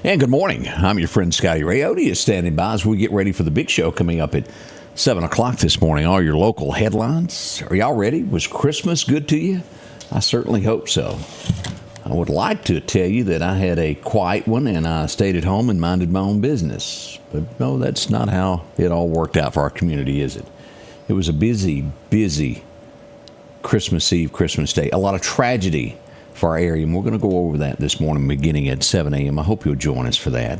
And good morning. I'm your friend Scotty Ray. Odie is standing by as we get ready for the big show coming up at 7 o'clock this morning. All your local headlines. Are y'all ready? Was Christmas good to you? I certainly hope so. I would like to tell you that I had a quiet one and I stayed at home and minded my own business. But no, that's not how it all worked out for our community, is it? It was a busy Christmas Eve, Christmas Day. A lot of tragedy for our area, and we're going to go over that this morning beginning at 7 a.m. I hope you'll join us for that.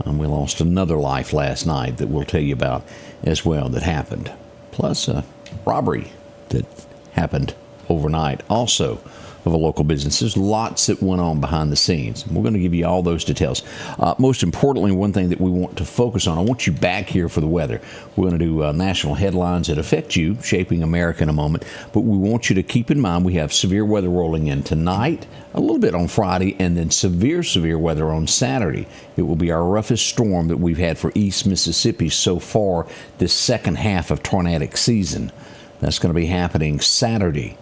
We lost another life last night that we'll tell you about as well that happened. Plus a robbery that happened overnight also of a local business. There's lots that went on behind the scenes. We're going to give you all those details. Most importantly, one thing that we want to focus on, I want you back here for the weather. We're going to do national headlines that affect you, shaping America in a moment. But we want you to keep in mind we have severe weather rolling in tonight, a little bit on Friday, and then severe weather on Saturday. It will be our roughest storm that we've had for East Mississippi so far this second half of tornadic season. That's going to be happening Saturday.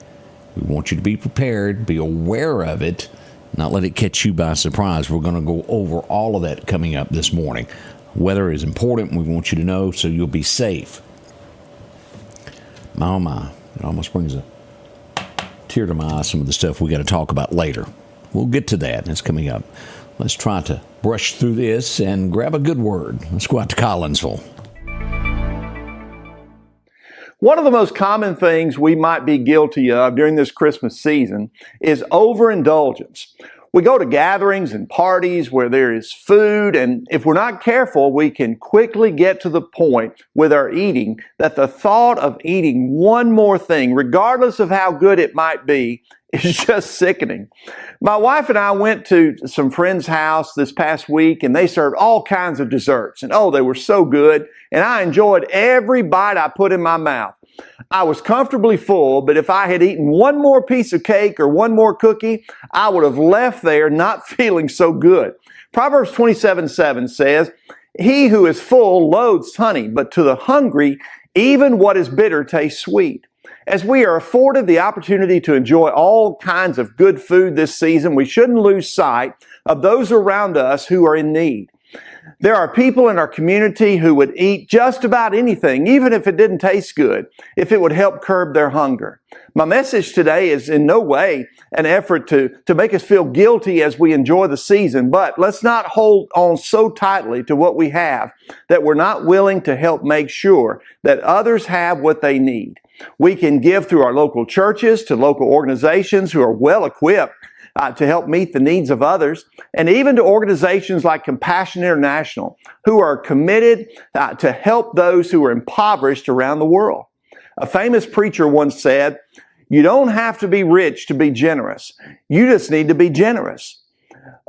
We want you to be prepared, be aware of it, not let it catch you by surprise. We're going to go over all of that coming up this morning. Weather is important. We want you to know so you'll be safe. My, oh my, it almost brings a tear to my eye, some of the stuff we got to talk about later. We'll get to that. It's coming up. Let's try to brush through this and grab a good word. Let's go out to Collinsville. One of the most common things we might be guilty of during this Christmas season is overindulgence. We go to gatherings and parties where there is food, and if we're not careful, we can quickly get to the point with our eating that the thought of eating one more thing, regardless of how good it might be, is just sickening. My wife and I went to some friend's house this past week, and they served all kinds of desserts. And oh, they were so good. And I enjoyed every bite I put in my mouth. I was comfortably full, but if I had eaten one more piece of cake or one more cookie, I would have left there not feeling so good. Proverbs 27:7 says, "He who is full loathes honey, but to the hungry, even what is bitter tastes sweet." As we are afforded the opportunity to enjoy all kinds of good food this season, we shouldn't lose sight of those around us who are in need. There are people in our community who would eat just about anything, even if it didn't taste good, if it would help curb their hunger. My message today is in no way an effort to make us feel guilty as we enjoy the season, but let's not hold on so tightly to what we have that we're not willing to help make sure that others have what they need. We can give through our local churches to local organizations who are well equipped to help meet the needs of others, and even to organizations like Compassion International, who are committed to help those who are impoverished around the world. A famous preacher once said, "You don't have to be rich to be generous. You just need to be generous."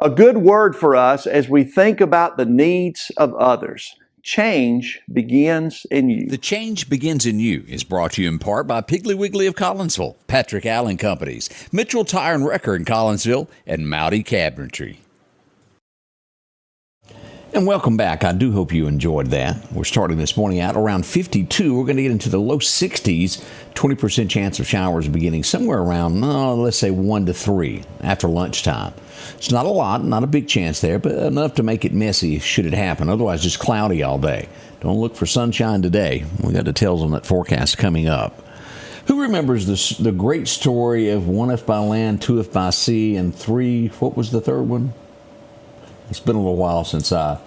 A good word for us as we think about the needs of others. Change begins in you. The Change Begins in You is brought to you in part by Piggly Wiggly of Collinsville, Patrick Allen Companies, Mitchell Tire and Wrecker in Collinsville, and Mowdy Cabinetry. And welcome back. I do hope you enjoyed that. We're starting this morning out around 52. We're going to get into the low 60s, 20% chance of showers beginning somewhere around, let's say 1 to 3 after lunchtime. It's not a lot, not a big chance there, but enough to make it messy should it happen. Otherwise, just cloudy all day. Don't look for sunshine today. We got details on that forecast coming up. Who remembers the great story of 1F by land, 2F by sea, and 3, what was the third one? It's been a little while since I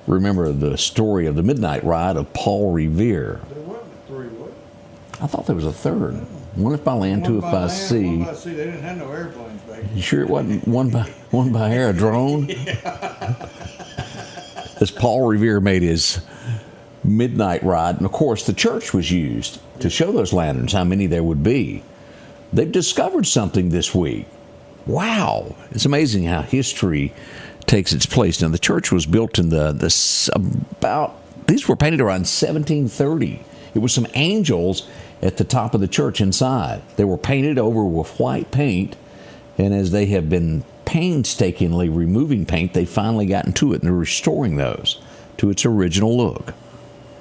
remember the story of the midnight ride of Paul Revere. There wasn't 3, what? I thought there was a third. 1F by land, 2F by sea. 1 by sea. They didn't have no airplanes back then. You sure it wasn't one by air, a drone? Yeah. As Paul Revere made his midnight ride, and of course the church was used to show those lanterns, how many there would be. They've discovered something this week. Wow. It's amazing how history takes its place. Now, the church was built in these were painted around 1730. It was some angels at the top of the church inside. They were painted over with white paint, and as they have been painstakingly removing paint, they finally gotten to it, and they're restoring those to its original look.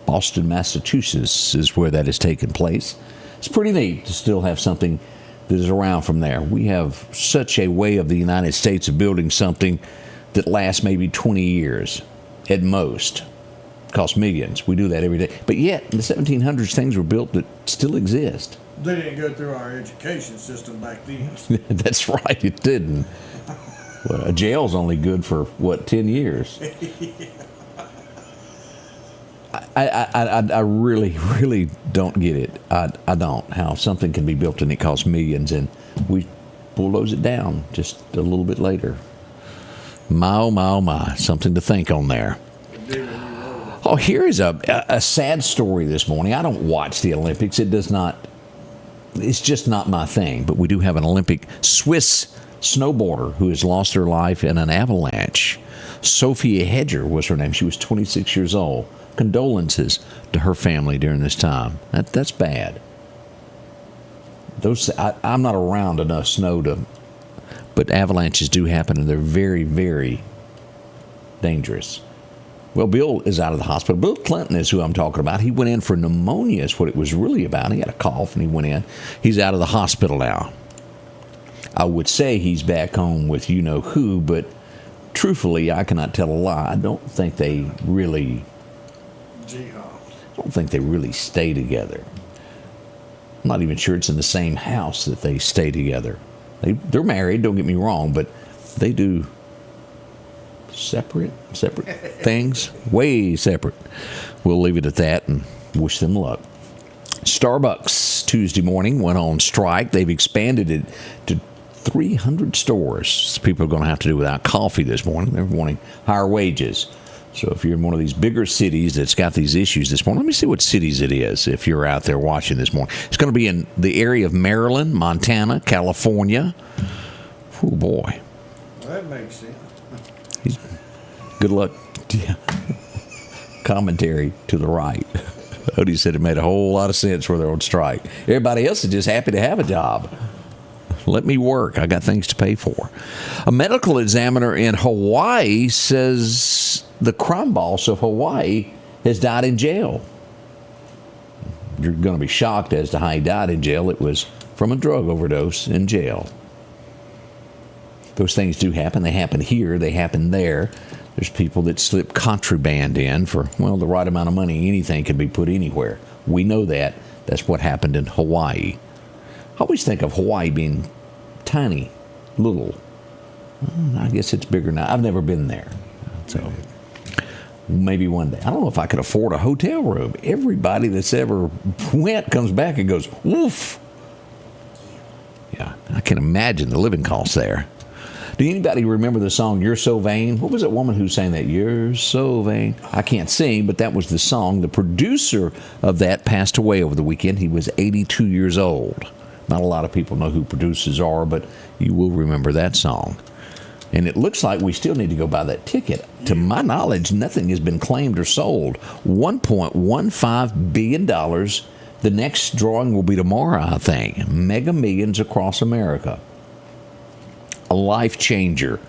Boston, Massachusetts is where that has taken place. It's pretty neat to still have something that is around from there. We have such a way of the United States of building something that lasts maybe 20 years at most. Cost millions. We do that every day. But yet, in the 1700s, things were built that still exist. They didn't go through our education system back then. That's right, it didn't. Well, a jail's only good for, 10 years? I really, really don't get it. I don't. How something can be built and it costs millions, and we bulldoze it down just a little bit later. My, oh, my, oh, my. Something to think on there. Oh, here is a sad story this morning. I don't watch the Olympics. It's just not my thing. But we do have an Olympic Swiss snowboarder who has lost her life in an avalanche. Sophia Hedger was her name. She was 26 years old. Condolences to her family during this time. That's bad. I'm not around enough snow but avalanches do happen, and they're very, very dangerous. Well, Bill is out of the hospital. Bill Clinton is who I'm talking about. He went in for pneumonia is what it was really about. He had a cough, and he went in. He's out of the hospital now. I would say he's back home with you-know-who, but truthfully, I cannot tell a lie. I don't think they really stay together. I'm not even sure it's in the same house that they stay together. They're married, don't get me wrong, but they do separate things, way separate. We'll leave it at that and wish them luck. Starbucks Tuesday morning went on strike. They've expanded it to 300 stores. People are going to have to do without coffee this morning. They're wanting higher wages. So if you're in one of these bigger cities that's got these issues this morning, let me see what cities it is if you're out there watching this morning. It's going to be in the area of Maryland, Montana, California. Oh, boy. Well, that makes sense. Good luck. Commentary to the right. Odie said it made a whole lot of sense where they're on strike. Everybody else is just happy to have a job. Let me work. I got things to pay for. A medical examiner in Hawaii says the crime boss of Hawaii has died in jail. You're going to be shocked as to how he died in jail. It was from a drug overdose in jail. Those things do happen. They happen here. They happen there. There's people that slip contraband in for, the right amount of money. Anything can be put anywhere. We know that. That's what happened in Hawaii. I always think of Hawaii being tiny, little. I guess it's bigger now. I've never been there. So maybe one day. I don't know if I could afford a hotel room. Everybody that's ever went comes back and goes, woof. Yeah, I can imagine the living costs there. Do anybody remember the song, You're So Vain? What was that woman who sang that? You're so vain. I can't sing, but that was the song. The producer of that passed away over the weekend. He was 82 years old. Not a lot of people know who producers are, but you will remember that song. And it looks like we still need to go buy that ticket. To my knowledge, nothing has been claimed or sold. $1.15 billion. The next drawing will be tomorrow, I think. Mega Millions across America. A life changer.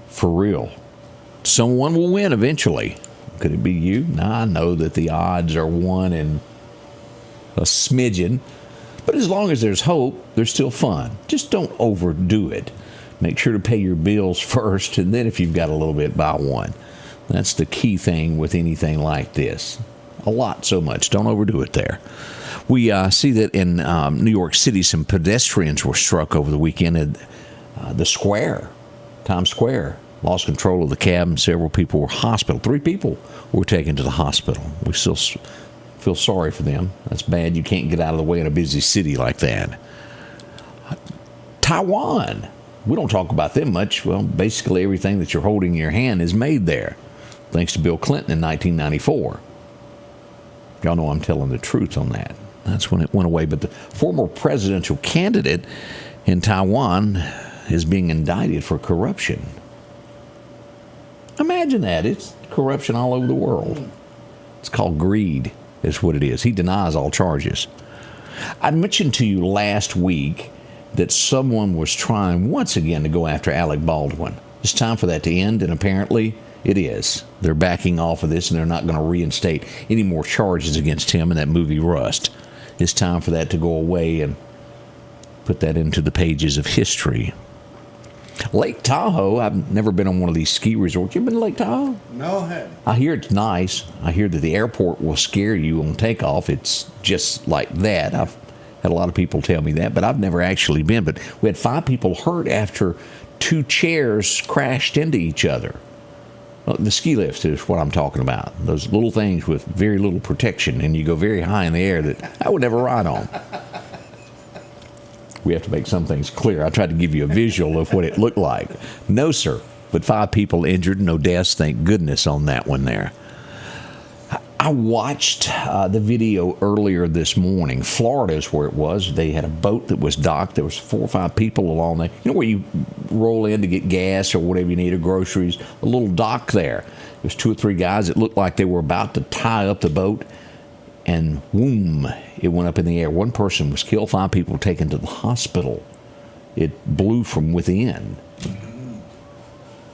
For real. Someone will win eventually. Could it be you? Now, I know that the odds are 1 in a smidgen. But as long as there's hope, there's still fun. Just don't overdo it. Make sure to pay your bills first, and then if you've got a little bit, buy one. That's the key thing with anything like this. So much. Don't overdo it there. We see that in New York City, some pedestrians were struck over the weekend at the square, Times Square. Lost control of the cab, and several people were hospital. 3 people were taken to the hospital. We still feel sorry for them. That's bad. You can't get out of the way in a busy city like that. Taiwan. We don't talk about them much. Well, basically everything that you're holding in your hand is made there, thanks to Bill Clinton in 1994. Y'all know I'm telling the truth on that. That's when it went away. But the former presidential candidate in Taiwan is being indicted for corruption. Imagine that. It's corruption all over the world. It's called greed, is what it is. He denies all charges. I mentioned to you last week that someone was trying once again to go after Alec Baldwin. It's time for that to end, and apparently it is. They're backing off of this, and they're not going to reinstate any more charges against him in that movie Rust. It's time for that to go away and put that into the pages of history. Lake Tahoe, I've never been on one of these ski resorts. You been to Lake Tahoe? No, I haven't. I hear it's nice. I hear that the airport will scare you on takeoff. It's just like that. I've had a lot of people tell me that, but I've never actually been. But we had 5 people hurt after 2 chairs crashed into each other. Well, the ski lifts is what I'm talking about. Those little things with very little protection, and you go very high in the air that I would never ride on. We have to make some things clear. I tried to give you a visual of what it looked like. No, sir. But 5 people injured, no deaths, thank goodness, on that one there. I watched the video earlier this morning. Florida is where it was. They had a boat that was docked. There was 4 or 5 people along there. You know where you roll in to get gas or whatever you need, or groceries? A little dock there. There's 2 or 3 guys. It looked like they were about to tie up the boat, and boom, it went up in the air. 1 person was killed, 5 people taken to the hospital. It blew from within.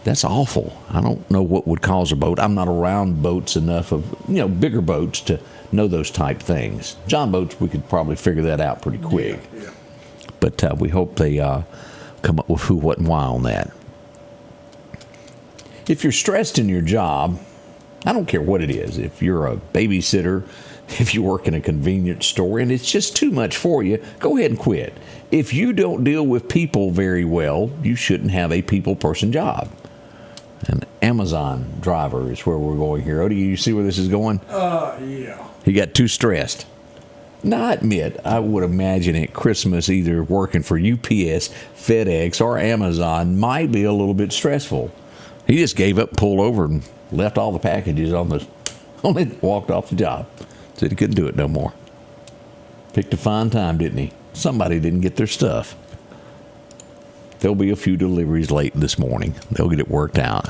That's awful. I don't know what would cause a boat. I'm not around boats enough of, bigger boats to know those type things. John boats, we could probably figure that out pretty quick. Yeah. But we hope they come up with who, what, and why on that. If you're stressed in your job, I don't care what it is. If you're a babysitter, if you work in a convenience store and it's just too much for you, go ahead and quit. If you don't deal with people very well, you shouldn't have a people person job. An Amazon driver is where we're going here. Odie, you see where this is going? Yeah. He got too stressed. Now, I admit, I would imagine at Christmas either working for UPS, FedEx, or Amazon might be a little bit stressful. He just gave up, pulled over, and left all the packages on it, walked off the job. Said he couldn't do it no more. Picked a fine time, didn't he? Somebody didn't get their stuff. There'll be a few deliveries late this morning. They'll get it worked out.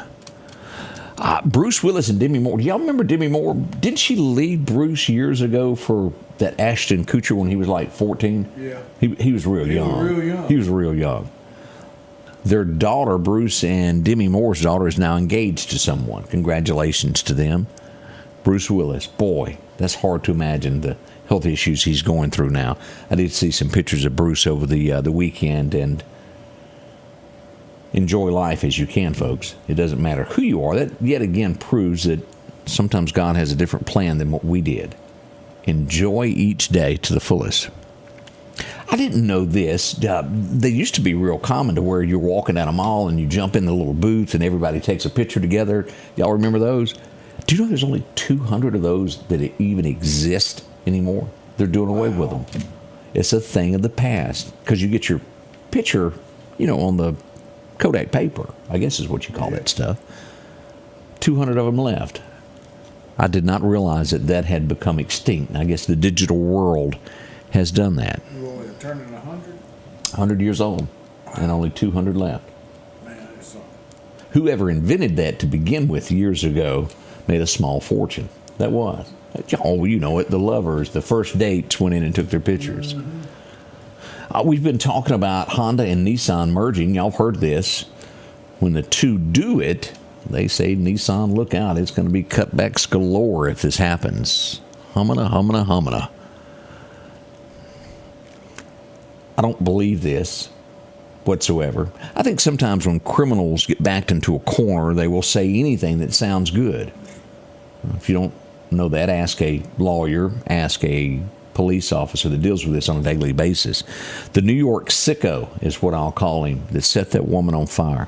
Bruce Willis and Demi Moore. Do y'all remember Demi Moore? Didn't she leave Bruce years ago for that Ashton Kutcher when he was like 14? Yeah. He was real young. He was real young. Their daughter, Bruce and Demi Moore's daughter, is now engaged to someone. Congratulations to them. Bruce Willis, boy, that's hard to imagine the health issues he's going through now. I did see some pictures of Bruce over the weekend, and enjoy life as you can, folks. It doesn't matter who you are. That yet again proves that sometimes God has a different plan than what we did. Enjoy each day to the fullest. I didn't know this. They used to be real common to where you're walking down a mall and you jump in the little booth and everybody takes a picture together. Y'all remember those? Do you know there's only 200 of those that even exist anymore? They're doing away with them. It's a thing of the past because you get your picture, on the Kodak paper, I guess is what you call that stuff. 200 of them left. I did not realize that had become extinct. I guess the digital world has done that. Well, they're turning 100? 100 years old, and only 200 left. Man, it's something. Whoever invented that to begin with years ago made a small fortune. That was. Oh, you know it. The lovers, the first dates went in and took their pictures. Mm-hmm. We've been talking about Honda and Nissan merging. Y'all have heard this. When the two do it, they say, Nissan, look out. It's going to be cutbacks galore if this happens. Humana, humana, humana. I don't believe this whatsoever. I think sometimes when criminals get backed into a corner, they will say anything that sounds good. If you don't know that, ask a lawyer, ask a police officer that deals with this on a daily basis. The New York sicko is what I'll call him that set that woman on fire.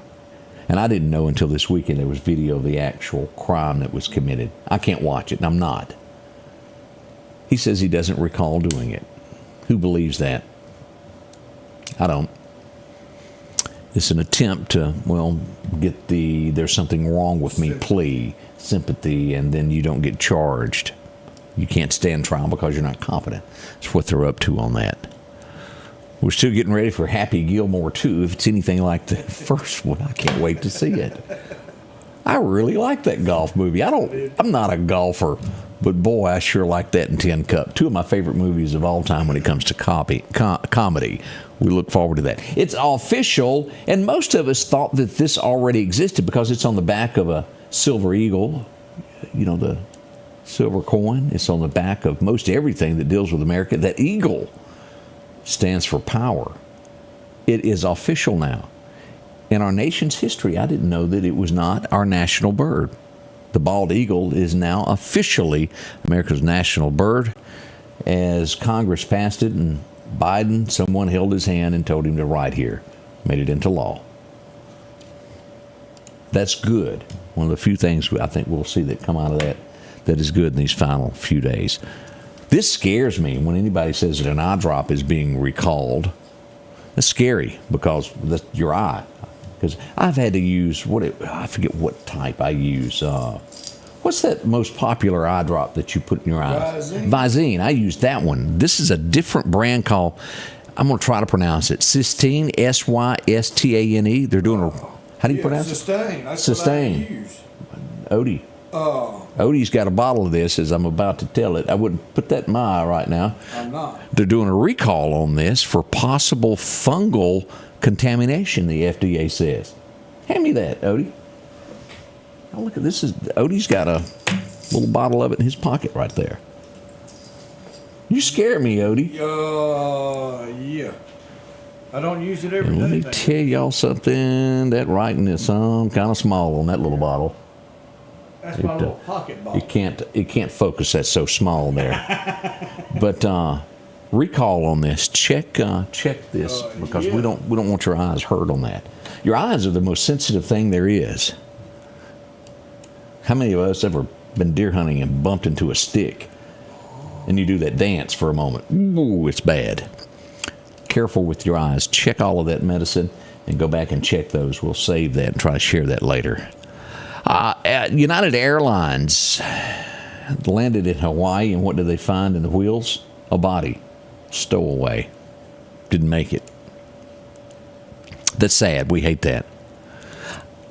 And I didn't know until this weekend there was video of the actual crime that was committed. I can't watch it, and I'm not. He says he doesn't recall doing it. Who believes that? I don't. It's an attempt to, get the there's something wrong with me plea, sympathy, and then you don't get charged. You can't stand trial because you're not competent. That's what they're up to on that. We're still getting ready for Happy Gilmore 2. If it's anything like the first one, I can't wait to see it. I really like that golf movie. I'm not a golfer, but boy, I sure like that and Tin Cup. 2 of my favorite movies of all time when it comes to comedy. We look forward to that. It's official, and most of us thought that this already existed because it's on the back of a silver eagle. The silver coin. It's on the back of most everything that deals with America. That eagle stands for power. It is official now. in our nation's history, I didn't know that it was not our national bird. The bald eagle is now officially America's national bird. As Congress passed it and Biden, someone held his hand and told him to write here, made it into law. That's good. One of the few things I think we'll see that come out of that is good in these final few days. This scares me when anybody says that an eye drop is being recalled. That's scary because that's your eye. Because I've had to use, I forget what type I use. What's that most popular eye drop that you put in your eyes? Visine. I use that one. This is a different brand called, I'm going to try to pronounce it, Systane, Systane. They're doing a, how do you pronounce Systane. it? That's Systane. what I use. Odie. Odie's got a bottle of this as I'm about to tell it. I wouldn't put that in my eye right now. I'm not. They're doing a recall on this for possible fungal contamination, the FDA says. Hand me that, Odie. Oh, look at this. Odie's got a little bottle of it in his pocket right there. You scare me, Odie. Yeah. I don't use it every day. Let me tell y'all something. That writing is kind of small on that little bottle. That's my little pocket bottle. It can't focus. That's so small there. But recall on this. Check this because we don't want your eyes hurt on that. Your eyes are the most sensitive thing there is. How many of us ever been deer hunting and bumped into a stick, and you do that dance for a moment? Ooh, it's bad. Careful with your eyes. Check all of that medicine and go back and check those. We'll save that and try to share that later. United Airlines landed in Hawaii, and what did they find in the wheels? A body. Stowaway. Didn't make it. That's sad. We hate that.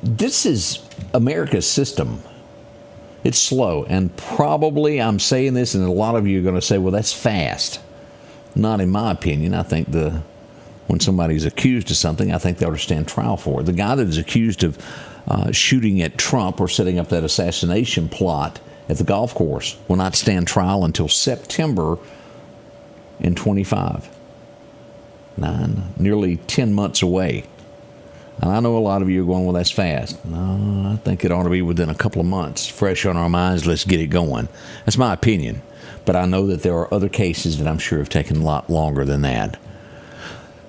This is America's system. It's slow, and probably I'm saying this, and a lot of you are going to say, well, that's fast. Not in my opinion. I think when somebody's accused of something, I think they ought to stand trial for it. The guy that is accused of shooting at Trump or setting up that assassination plot at the golf course will not stand trial until September in 25. Nearly 10 months away. And I know a lot of you are going, well, that's fast. No, I think it ought to be within a couple of months. Fresh on our minds, let's get it going. That's my opinion. But I know that there are other cases that I'm sure have taken a lot longer than that.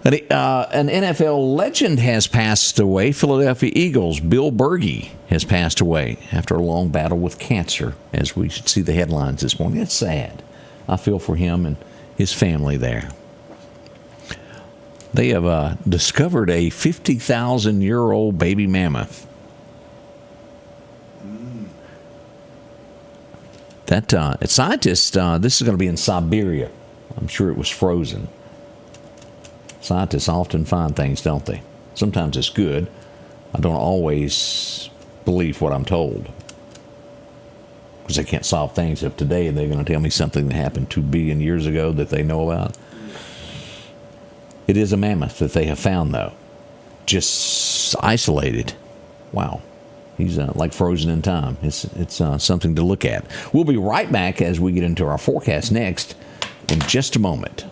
An NFL legend has passed away. Philadelphia Eagles' Bill Bergey has passed away after a long battle with cancer, as we should see the headlines this morning. It's sad. I feel for him and his family there. They have discovered a 50,000-year-old baby mammoth. Scientists, this is going to be in Siberia. I'm sure it was frozen. Scientists often find things, don't they? Sometimes it's good. I don't always believe what I'm told, because they can't solve things of today, and they're going to tell me something that happened 2 billion years ago that they know about. It is a mammoth that they have found, though. Just isolated. Wow. He's like frozen in time. It's something to look at. We'll be right back as we get into our forecast next in just a moment.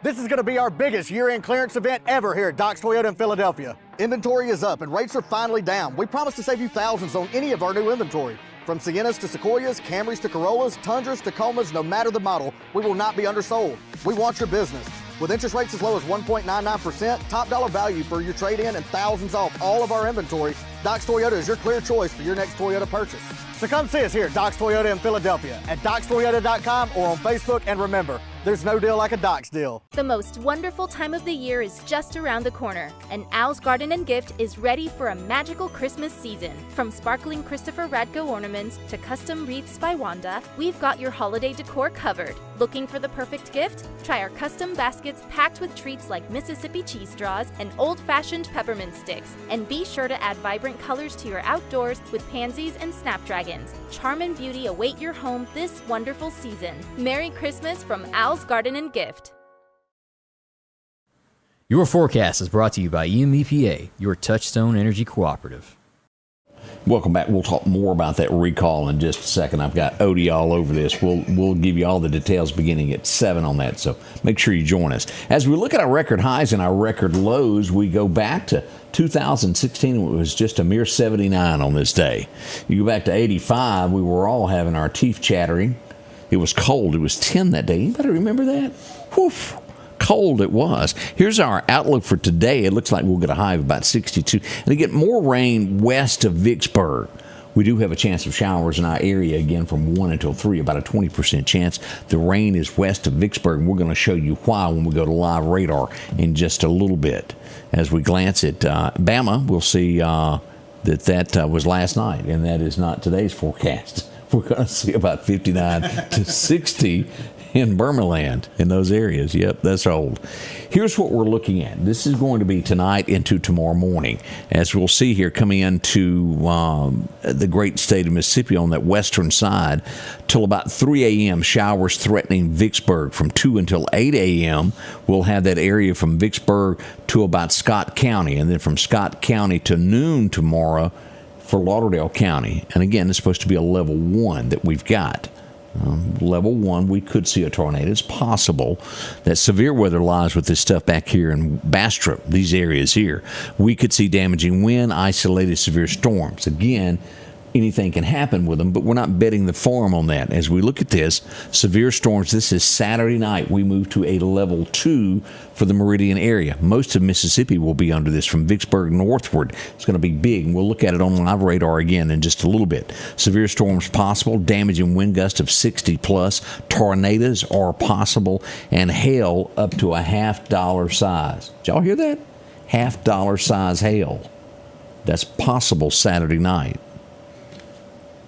This is going to be our biggest year-end clearance event ever here at Doc's Toyota in Philadelphia. Inventory is up and rates are finally down. We promise to save you thousands on any of our new inventory. From Siennas to Sequoias, Camrys to Corollas, Tundras, Tacomas, no matter the model, we will not be undersold. We want your business. With interest rates as low as 1.99%, top dollar value for your trade-in, and thousands off all of our inventory, Doc's Toyota is your clear choice for your next Toyota purchase. So come see us here at Doc's Toyota in Philadelphia at docstoyota.com or on Facebook. And remember, there's no deal like a Doc's deal. The most wonderful time of the year is just around the corner, and Al's Garden and Gift is ready for a magical Christmas season. From sparkling Christopher Radko ornaments to custom wreaths by Wanda, we've got your holiday decor covered. Looking for the perfect gift? Try our custom baskets packed with treats like Mississippi cheese straws and old-fashioned peppermint sticks. And be sure to add vibrant colors to your outdoors with pansies and snapdragons. Charm and beauty await your home this wonderful season. Merry Christmas from Al's Garden and Gift. Your forecast is brought to you by EMEPA, your Touchstone Energy Cooperative. Welcome back. We'll talk more about that recall in just a second. I've got Odie all over this. We'll give you all the details beginning at 7 on that, so make sure you join us. As we look at our record highs and our record lows, we go back to 2016. It was just a mere 79 on this day. You go back to 85, we were all having our teeth chattering. It was cold. It was 10 that day. Anybody remember that? Whew. Cold it was. Here's our outlook for today. It looks like we'll get a high of about 62. And to get more rain west of Vicksburg. We do have a chance of showers in our area again from 1 until 3, about a 20% chance. The rain is west of Vicksburg, and we're going to show you why when we go to live radar in just a little bit. As we glance at Bama, we'll see that was last night, and that is not today's forecast. We're going to see about 59 to 60 in Burmaland, in those areas. Yep, that's old. Here's what we're looking at. This is going to be tonight into tomorrow morning. As we'll see here, coming into the great state of Mississippi on that western side, till about 3 a.m., showers threatening Vicksburg. From 2 until 8 a.m., we'll have that area from Vicksburg to about Scott County, and then from Scott County to noon tomorrow for Lauderdale County. And again, it's supposed to be a level 1 that we've got. Level 1, we could see a tornado. It's possible that severe weather lies with this stuff back here in Bastrop, these areas here. We could see damaging wind, isolated severe storms. Again, anything can happen with them, but we're not betting the farm on that. As we look at this, severe storms, this is Saturday night. We move to a level 2 for the Meridian area. Most of Mississippi will be under this from Vicksburg northward. It's going to be big, and we'll look at it on live radar again in just a little bit. Severe storms possible, damaging wind gust of 60 plus, tornadoes are possible, and hail up to a $50 size. Did y'all hear that? $50 size hail. That's possible Saturday night.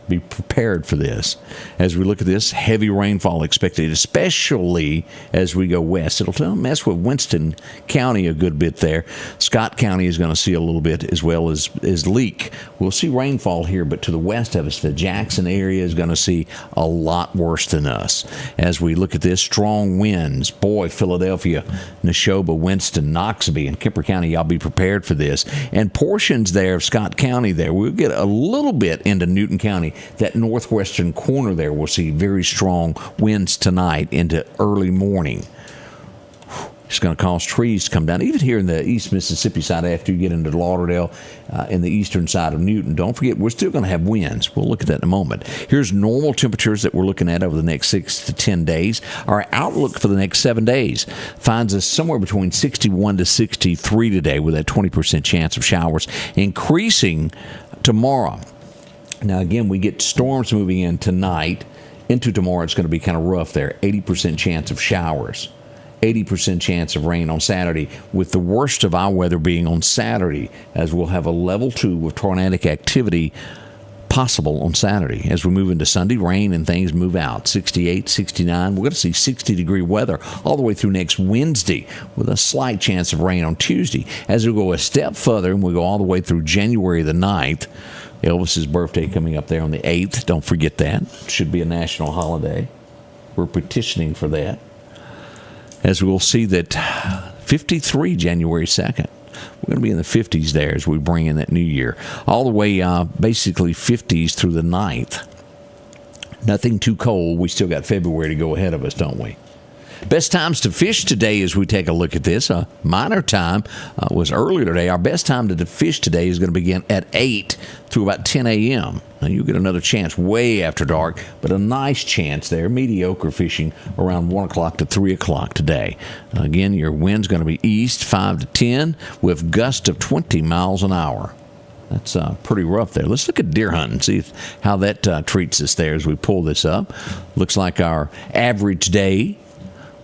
Be prepared for this. As we look at this, heavy rainfall expected, especially as we go west. It'll mess with Winston County a good bit there. Scott County is going to see a little bit, as well as Leake. We'll see rainfall here, but to the west of us, the Jackson area is going to see a lot worse than us. As we look at this, strong winds. Boy, Philadelphia, Neshoba, Winston, Noxubee, and Kemper County, y'all be prepared for this. And portions there of Scott County there. We'll get a little bit into Newton County. That northwestern corner there, we'll see very strong winds tonight into early morning. It's going to cause trees to come down, even here in the East Mississippi side after you get into Lauderdale in the eastern side of Newton. Don't forget, we're still going to have winds. We'll look at that in a moment. Here's normal temperatures that we're looking at over the next 6 to 10 days. Our outlook for the next 7 days finds us somewhere between 61 to 63 today, with that 20% chance of showers, increasing tomorrow. Now, again, we get storms moving in tonight. Into tomorrow, it's going to be kind of rough there. 80% chance of showers. 80% chance of rain on Saturday, with the worst of our weather being on Saturday, as we'll have a level 2 with tornadic activity possible on Saturday. As we move into Sunday, rain and things move out. 68, 69. We're going to see 60-degree weather all the way through next Wednesday, with a slight chance of rain on Tuesday. As we go a step further, and we go all the way through January the 9th, Elvis's birthday coming up there on the 8th. Don't forget that. It should be a national holiday. We're petitioning for that. As we'll see that 53 January 2nd. We're going to be in the 50s there as we bring in that new year. All the way basically 50s through the 9th. Nothing too cold. We still got February to go ahead of us, don't we? Best times to fish today as we take a look at this. Minor time was earlier today. Our best time to fish today is going to begin at 8 through about 10 a.m. Now, you get another chance way after dark, but a nice chance there. Mediocre fishing around 1 o'clock to 3 o'clock today. Again, your wind's going to be east 5 to 10 with gusts of 20 miles an hour. That's pretty rough there. Let's look at deer hunting, see how that treats us there as we pull this up. Looks like our average day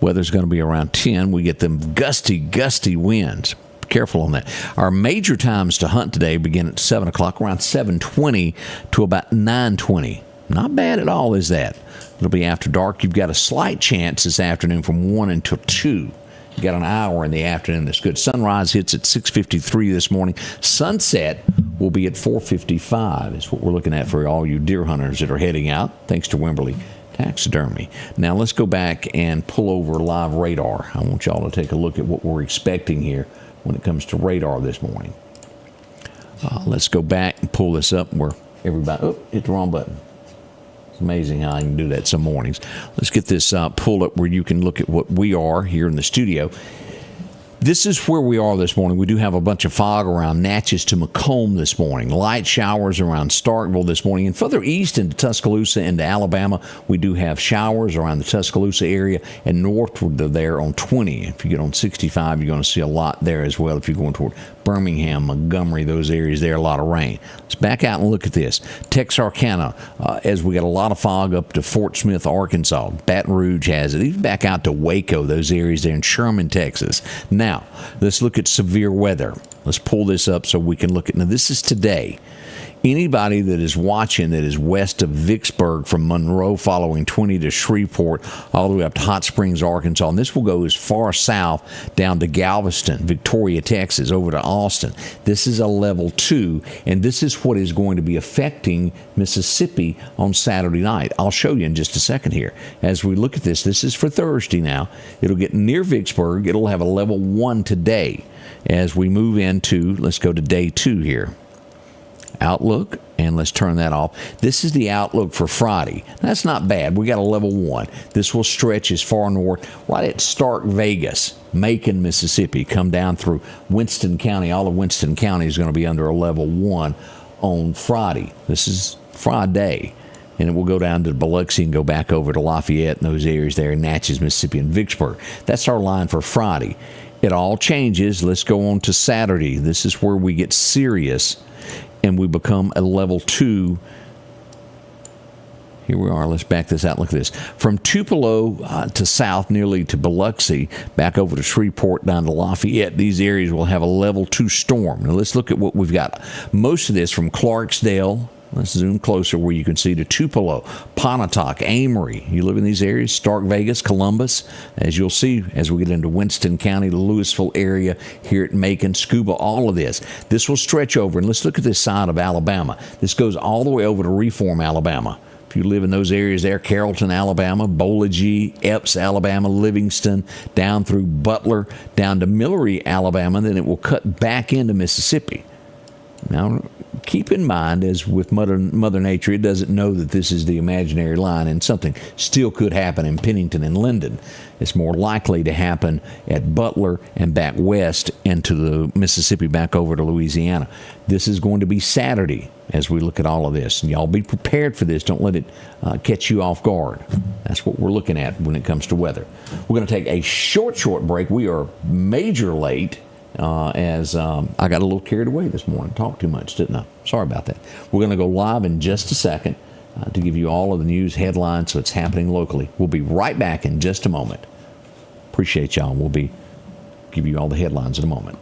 weather's going to be around 10. We get them gusty winds. Be careful on that. Our major times to hunt today begin at 7 o'clock, around 7:20 to about 9:20. Not bad at all, is that? It'll be after dark. You've got a slight chance this afternoon from 1 until 2. You got an hour in the afternoon that's good. Sunrise hits at 6:53 this morning. Sunset will be at 4:55 is what we're looking at for all you deer hunters that are heading out, thanks to Wimberley Taxidermy. Now let's go back and pull over live radar. I want y'all to take a look at what we're expecting here when it comes to radar this morning. Let's go back and pull this up where everybody, hit the wrong button. It's amazing how I can do that some mornings. Let's get this pulled up where you can look at what we are here in the studio. This is where we are this morning. We do have a bunch of fog around Natchez to Macomb this morning. Light showers around Starkville this morning. And further east into Tuscaloosa into Alabama, we do have showers around the Tuscaloosa area and northward there on 20. If you get on 65, you're going to see a lot there as well. If you're going toward Birmingham, Montgomery, those areas there, a lot of rain. Let's back out and look at this. Texarkana, as we got a lot of fog up to Fort Smith, Arkansas. Baton Rouge has it. Even back out to Waco, those areas there in Sherman, Texas. Now, let's look at severe weather. Let's pull this up so we can look at. Now, this is today. Anybody that is watching that is west of Vicksburg from Monroe following 20 to Shreveport all the way up to Hot Springs, Arkansas, and this will go as far south down to Galveston, Victoria, Texas, over to Austin. This is a level 2, and this is what is going to be affecting Mississippi on Saturday night. I'll show you in just a second here. As we look at this, this is for Thursday now. It'll get near Vicksburg. It'll have a level 1 today. As we move into, let's go to day 2 here. Outlook, and let's turn that off. This is the outlook for Friday. That's not bad. We got a level 1. This will stretch as far north, right at Stark Vegas, Macon, Mississippi, come down through Winston County. All of Winston County is going to be under a level 1 on Friday. This is Friday. And it will go down to Biloxi and go back over to Lafayette and those areas there in Natchez, Mississippi, and Vicksburg. That's our line for Friday. It all changes. Let's go on to Saturday. This is where we get serious. And we become a level 2. Here we are. Let's back this out. Look at this. From Tupelo to south, nearly to Biloxi, back over to Shreveport, down to Lafayette, these areas will have a level 2 storm. Now let's look at what we've got. Most of this from Clarksdale. Let's zoom closer where you can see to Tupelo, Pontotoc, Amory. You live in these areas, Stark Vegas, Columbus. As you'll see as we get into Winston County, the Louisville area, here at Macon, Scuba, all of this. This will stretch over, and let's look at this side of Alabama. This goes all the way over to Reform, Alabama. If you live in those areas there, Carrollton, Alabama, Bologee, Epps, Alabama, Livingston, down through Butler, down to Millery, Alabama, then it will cut back into Mississippi. Now, keep in mind, as with Mother Nature, it doesn't know that this is the imaginary line, and something still could happen in Pennington and Linden. It's more likely to happen at Butler and back west into the Mississippi, back over to Louisiana. This is going to be Saturday as we look at all of this. And y'all be prepared for this. Don't let it catch you off guard. That's what we're looking at when it comes to weather. We're going to take a short break. We are major late. As I got a little carried away this morning. Talked too much, didn't I? Sorry about that. We're going to go live in just a second to give you all of the news headlines so it's happening locally. We'll be right back in just a moment. Appreciate y'all. We'll give you all the headlines in a moment.